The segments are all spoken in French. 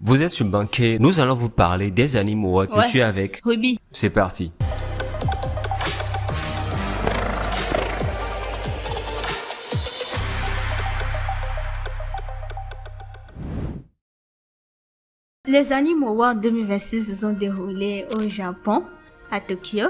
Vous êtes sur Banquet, nous allons vous parler des animaux. Je suis avec Ruby. C'est parti. Les Anime Awards 2026 se sont déroulés au Japon, à Tokyo,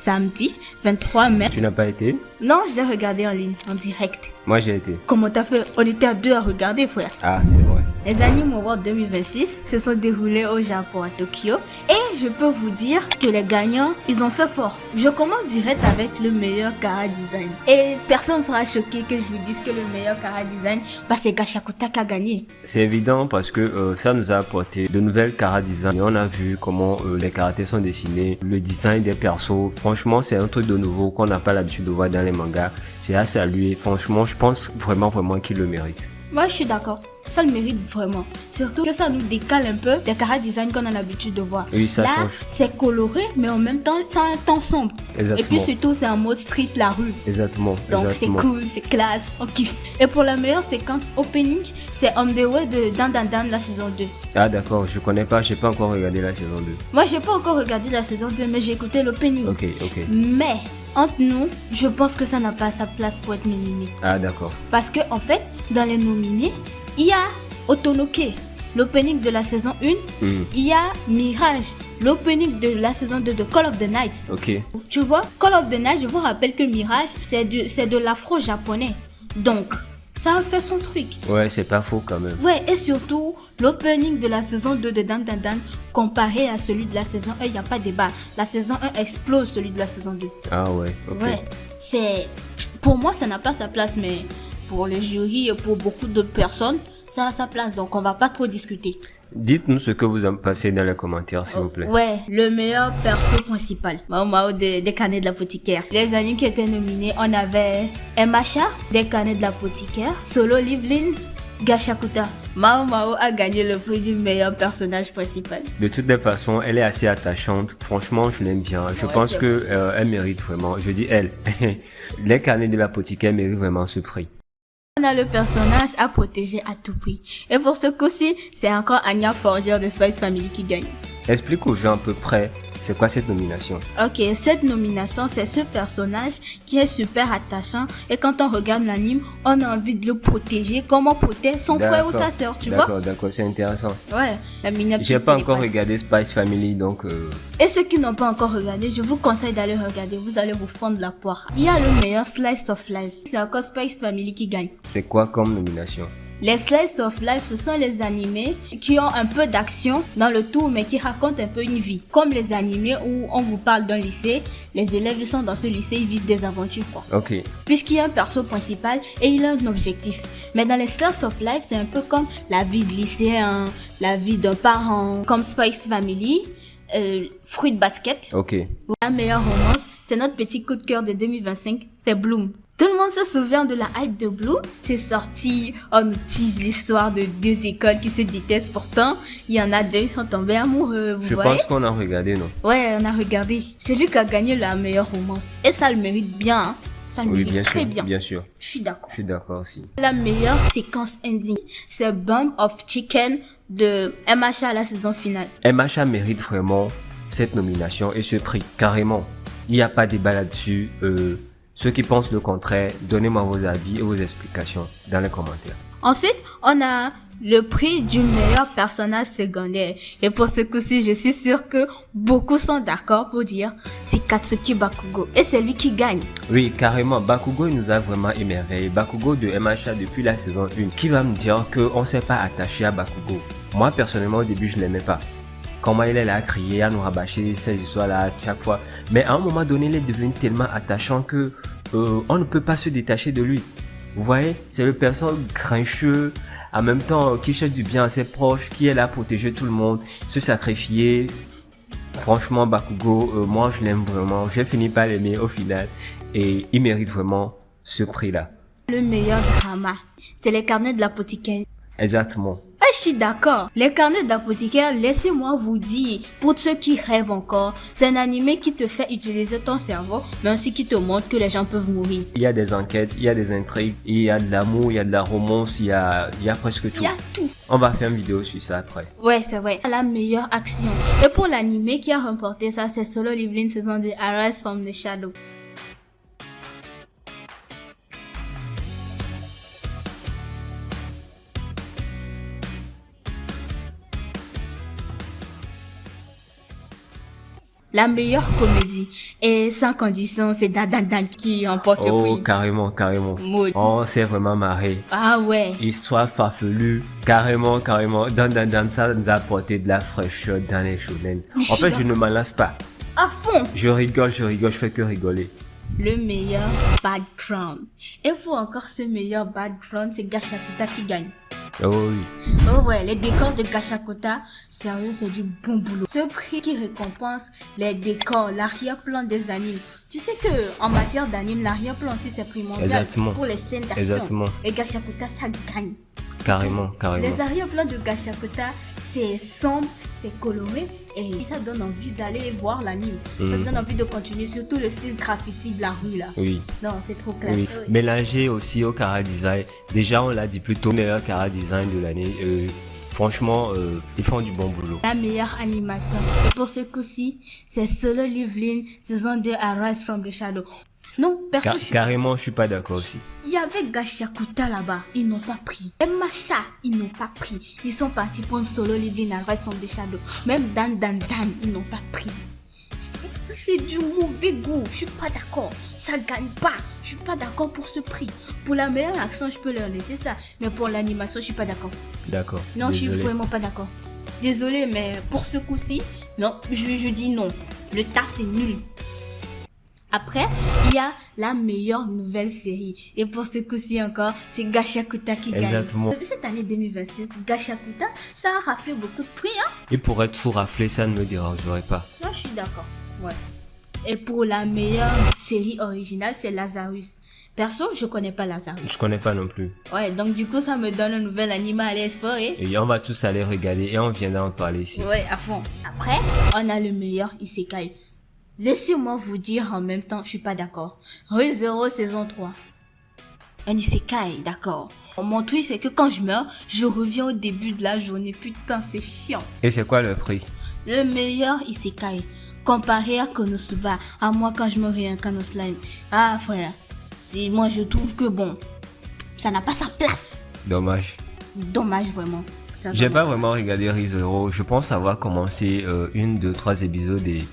samedi 23 mai. Tu n'as pas été? Non, je l'ai regardé en ligne, en direct. Moi j'ai été. Comment t'as fait? On était à deux à regarder, frère. Ah, c'est vrai. Les Anime Awards 2026 se sont déroulés au Japon, à Tokyo. Et je peux vous dire que les gagnants, ils ont fait fort. Je commence direct avec le meilleur Kara Design. Et personne ne sera choqué que je vous dise que le meilleur Kara Design, c'est Gashakuta qui a gagné. C'est évident parce que ça nous a apporté de nouvelles Kara Design. Et on a vu comment les karatés sont dessinés, le design des persos. Franchement, c'est un truc de nouveau qu'on n'a pas l'habitude de voir dans les mangas. C'est à saluer. Franchement, je pense vraiment qu'il le mérite. Moi, je suis d'accord. Ça le mérite vraiment. Surtout que ça nous décale un peu des Kara Design qu'on a l'habitude de voir. Oui, ça change. C'est coloré, mais en même temps, ça a un temps sombre. Exactement. Et puis surtout, c'est en mode street, la rue. Exactement. Donc c'est cool, c'est classe, on kiffe. Et pour la meilleure séquence opening, c'est On The Way de Dan Dan Dan, la saison 2. Ah d'accord, je connais pas, j'ai pas encore regardé la saison 2. Moi, j'ai pas encore regardé la saison 2, mais j'ai écouté l'opening. Ok. Mais, entre nous, je pense que ça n'a pas sa place pour être nominé. Ah d'accord. Parce que, en fait, dans les nominés, il y a Otonoke, l'opening de la saison 1. Il y a Mirage, l'opening de la saison 2 de Call of the Night. Ok. Tu vois, Call of the Night, je vous rappelle que Mirage, c'est de l'afro-japonais. Donc, ça a fait son truc. Ouais, c'est pas faux quand même. Ouais, et surtout, l'opening de la saison 2 de Dan Dan Dan, comparé à celui de la saison 1, il n'y a pas de débat. La saison 1 explose celui de la saison 2. Ah ouais, ok. Ouais, c'est... Pour moi, ça n'a pas sa place, mais pour le jury et pour beaucoup d'autres personnes, ça a sa place, donc on va pas trop discuter. Dites-nous ce que vous en passez dans les commentaires, s'il vous plaît. Ouais, le meilleur perso principal, Mao des canets de l'apothicaire. Les animes qui étaient nominés, on avait MHA, des canets de l'apothicaire, Solo Livlin, Gashakuta. Mao a gagné le prix du meilleur personnage principal. De toutes les façons, elle est assez attachante. Franchement, je l'aime bien. Je pense que elle mérite vraiment. Je dis elle. Les canets de l'apothicaire méritent vraiment ce prix. On a le personnage à protéger à tout prix. Et pour ce coup-ci, c'est encore Anya Forger de Spice Family qui gagne. Explique aux gens à peu près, c'est quoi cette nomination? Ok, cette nomination, c'est ce personnage qui est super attachant. Et quand on regarde l'anime, on a envie de le protéger comme on protège son frère ou sa sœur, tu vois? D'accord, c'est intéressant. Ouais, la miniature. J'ai pas encore regardé Spice Family, donc... Et ceux qui n'ont pas encore regardé, je vous conseille d'aller regarder. Vous allez vous fendre la poire. Il y a le meilleur Slice of Life. C'est encore Spice Family qui gagne. C'est quoi comme nomination? Les Slice of Life, ce sont les animés qui ont un peu d'action dans le tout, mais qui racontent un peu une vie. Comme les animés où on vous parle d'un lycée, les élèves ils sont dans ce lycée, ils vivent des aventures quoi. Ok. Puisqu'il y a un perso principal et il a un objectif. Mais dans les Slice of Life, c'est un peu comme la vie de lycéen, la vie d'un parent, comme Spice Family, Fruit Basket. Ok. La meilleure romance, c'est notre petit coup de cœur de 2025, c'est Bloom. Tout le monde se souvient de la hype de Bloom. C'est sorti, on nous tease l'histoire de deux écoles qui se détestent. Pourtant, il y en a deux, ils sont tombés amoureux. Je pense qu'on a regardé, non? Ouais, on a regardé. C'est lui qui a gagné la meilleure romance. Et ça le mérite bien, hein. Ça le mérite très bien. Bien sûr. Je suis d'accord. Je suis d'accord aussi. La meilleure séquence ending, c'est Bomb of Chicken de MHA à la saison finale. MHA mérite vraiment cette nomination et ce prix, carrément. Il n'y a pas de débat là-dessus. Ceux qui pensent le contraire, donnez-moi vos avis et vos explications dans les commentaires. Ensuite, on a le prix du meilleur personnage secondaire. Et pour ce coup-ci, je suis sûre que beaucoup sont d'accord pour dire c'est Katsuki Bakugo. Et c'est lui qui gagne. Oui, carrément. Bakugo il nous a vraiment émerveillé. Bakugo de MHA depuis la saison 1. Qui va me dire qu'on ne s'est pas attaché à Bakugo? Moi, personnellement, au début, je ne l'aimais pas. Comment il est là à crier, à nous rabâcher ces histoires-là chaque fois. Mais à un moment donné, il est devenu tellement attachant que on ne peut pas se détacher de lui. Vous voyez, c'est le personnage grincheux, en même temps qui cherche du bien à ses proches, qui est là à protéger tout le monde, se sacrifier. Franchement, Bakugo, moi je l'aime vraiment. J'ai fini par l'aimer au final et il mérite vraiment ce prix-là. Le meilleur drama, c'est les carnets de l'apothicaire. Exactement. je suis d'accord. Les carnets d'apothicaire, laissez-moi vous dire, pour ceux qui rêvent encore, c'est un animé qui te fait utiliser ton cerveau, mais aussi qui te montre que les gens peuvent mourir. Il y a des enquêtes, il y a des intrigues, il y a de l'amour, il y a de la romance, il y a presque tout. Il y a tout. On va faire une vidéo sur ça après. Ouais, c'est vrai. La meilleure action. Et pour l'animé qui a remporté ça, c'est Solo Leveling saison 2, Arise from the Shadow. La meilleure comédie. Et sans condition, c'est Dan Dan Dan qui remporte le prix. Oh, carrément. Mode. On s'est vraiment marré. Ah ouais. Histoire farfelue, carrément. Dan, ça nous a apporté de la fraîcheur dans les shonen. En fait, je ne m'en lasse pas. À fond. Je rigole, je fais que rigoler. Le meilleur background. Et pour encore ce meilleur background, c'est Gachakuta qui gagne. Oh oui. Oh ouais, les décors de Gachakuta, sérieux, c'est du bon boulot. Ce prix qui récompense les décors, l'arrière-plan des animes. Tu sais que en matière d'anime, l'arrière-plan aussi c'est primordial. Exactement. Pour les scènes d'action. Exactement. Et Gachakuta, ça gagne. Carrément. Les arrière-plans de Gachakuta, c'est sombre, c'est coloré et ça donne envie d'aller voir l'anime. Ça donne envie de continuer, surtout le style graffiti de la rue là. Oui. Non, c'est trop classe. Oui. Mélangé aussi au chara design. Déjà, on l'a dit plutôt, meilleur chara design de l'année. Franchement, ils font du bon boulot. La meilleure animation. Et pour ce coup-ci, c'est Solo Leveling saison 2 Arise from the Shadow. Non, personne. Carrément, je suis pas d'accord aussi. Il y avait Gachakuta là-bas, ils n'ont pas pris. Et Masha, ils n'ont pas pris. Ils sont partis pour une Solo Leveling Arise from the Shadow. Même Dan, ils n'ont pas pris. C'est du mauvais goût, je suis pas d'accord. Ça gagne pas, je suis pas d'accord pour ce prix. Pour la meilleure action, je peux leur laisser ça. Mais pour l'animation, je suis pas d'accord. D'accord. Non, désolé. je suis vraiment pas d'accord. Désolé, mais pour ce coup-ci, non, je dis non. Le taf, c'est nul. Après, il y a la meilleure nouvelle série. Et pour ce coup-ci encore, c'est Gachakuta qui gagne. Exactement. Depuis cette année 2026, Gachakuta, ça a raflé beaucoup de prix, hein. Et pour être tout raflé, ça ne me dérangerait pas. Non, je suis d'accord. Ouais. Et pour la meilleure série originale, c'est Lazarus. Perso, je connais pas Lazarus. Je connais pas non plus. Ouais, donc du coup, ça me donne un nouvel anime à aller explorer. Et on va tous aller regarder et on viendra en parler ici. Ouais, à fond. Après, on a le meilleur Isekai. Laissez-moi vous dire en même temps, je suis pas d'accord. Re:Zero saison 3. Un Isekai, d'accord. Mon truc, c'est que quand je meurs, je reviens au début de la journée. Putain, c'est chiant. Et c'est quoi le prix? Le meilleur Isekai. Comparé à Konosuba, à moi quand je me réincarne en slime. Ah, frère. Moi, je trouve que bon, ça n'a pas sa place. Dommage. Dommage, vraiment. J'ai pas vraiment regardé Re:Zero. Je pense avoir commencé 1, 2, 3 épisodes et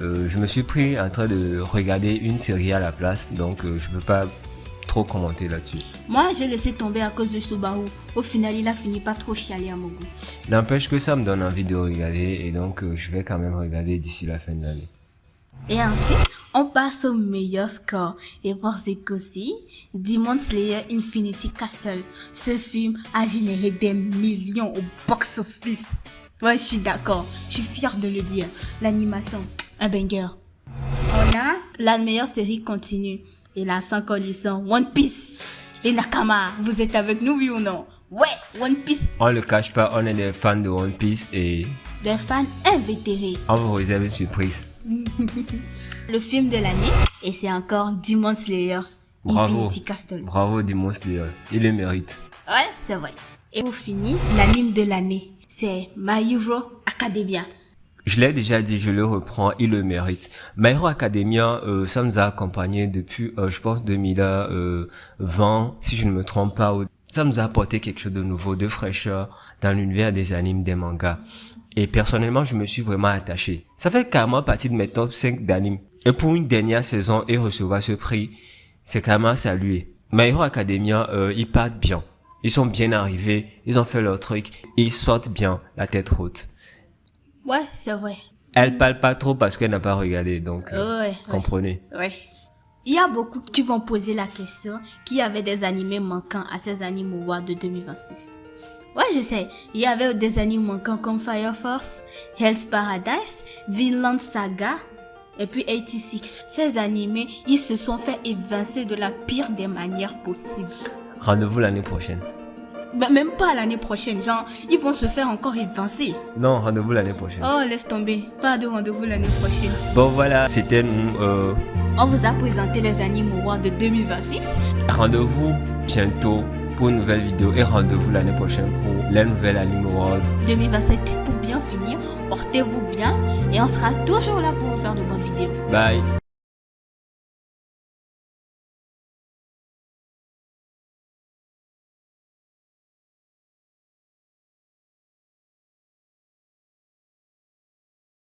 je me suis pris en train de regarder une série à la place, donc je peux pas trop commenter là-dessus. Moi, j'ai laissé tomber à cause de Subaru. Au final, il a fini pas trop chialer à mon goût. N'empêche que ça me donne envie de regarder et donc je vais quand même regarder d'ici la fin de l'année. Et ensuite, on passe au meilleur score. Et pour ce coup-ci, Demon Slayer Infinity Castle. Ce film a généré des millions au box-office. Ouais, je suis d'accord. Je suis fière de le dire. L'animation, un banger. On a la meilleure série continue. Et là, sans condition, One Piece. Les Nakama, vous êtes avec nous, oui ou non? Ouais, One Piece. On le cache pas, on est des fans de One Piece et Des fans invétérés. on vous réserve une surprise. Le film de l'année, et c'est encore Demon Slayer Bravo. Infinity Castle. Bravo Demon Slayer, il le mérite. Ouais, c'est vrai. Et pour finir, l'anime de l'année, c'est My Hero Academia. Je l'ai déjà dit, je le reprends, il le mérite. My Hero Academia, ça nous a accompagnés depuis, je pense, 2020, si je ne me trompe pas. Ça nous a apporté quelque chose de nouveau, de fraîcheur dans l'univers des animes, des mangas. Et personnellement, je me suis vraiment attaché. Ça fait carrément partie de mes top 5 d'animes. Et pour une dernière saison et recevoir ce prix, c'est carrément à saluer. My Hero Academia, ils partent bien. Ils sont bien arrivés, ils ont fait leur truc, et ils sortent bien, la tête haute. Ouais, c'est vrai. Elle parle pas trop parce qu'elle n'a pas regardé, donc comprenez. Ouais. Il y a beaucoup qui vont poser la question qu'il y avait des animés manquants à ces Anime Awards de 2026. Ouais, je sais. Il y avait des animes manquants comme Fire Force, Hell's Paradise, Vinland Saga et puis 86. Ces animés, ils se sont fait évincer de la pire des manières possibles. Rendez-vous l'année prochaine. Bah, même pas l'année prochaine, genre, ils vont se faire encore évincer. Non, rendez-vous l'année prochaine. Oh, laisse tomber. Pas de rendez-vous l'année prochaine. Bon voilà, c'était nous. On vous a présenté les Anime Awards de 2026. Rendez-vous bientôt pour une nouvelle vidéo et rendez-vous l'année prochaine pour les nouvelles Anime Awards 2027. Pour bien finir, portez-vous bien et on sera toujours là pour vous faire de bonnes vidéos. Bye.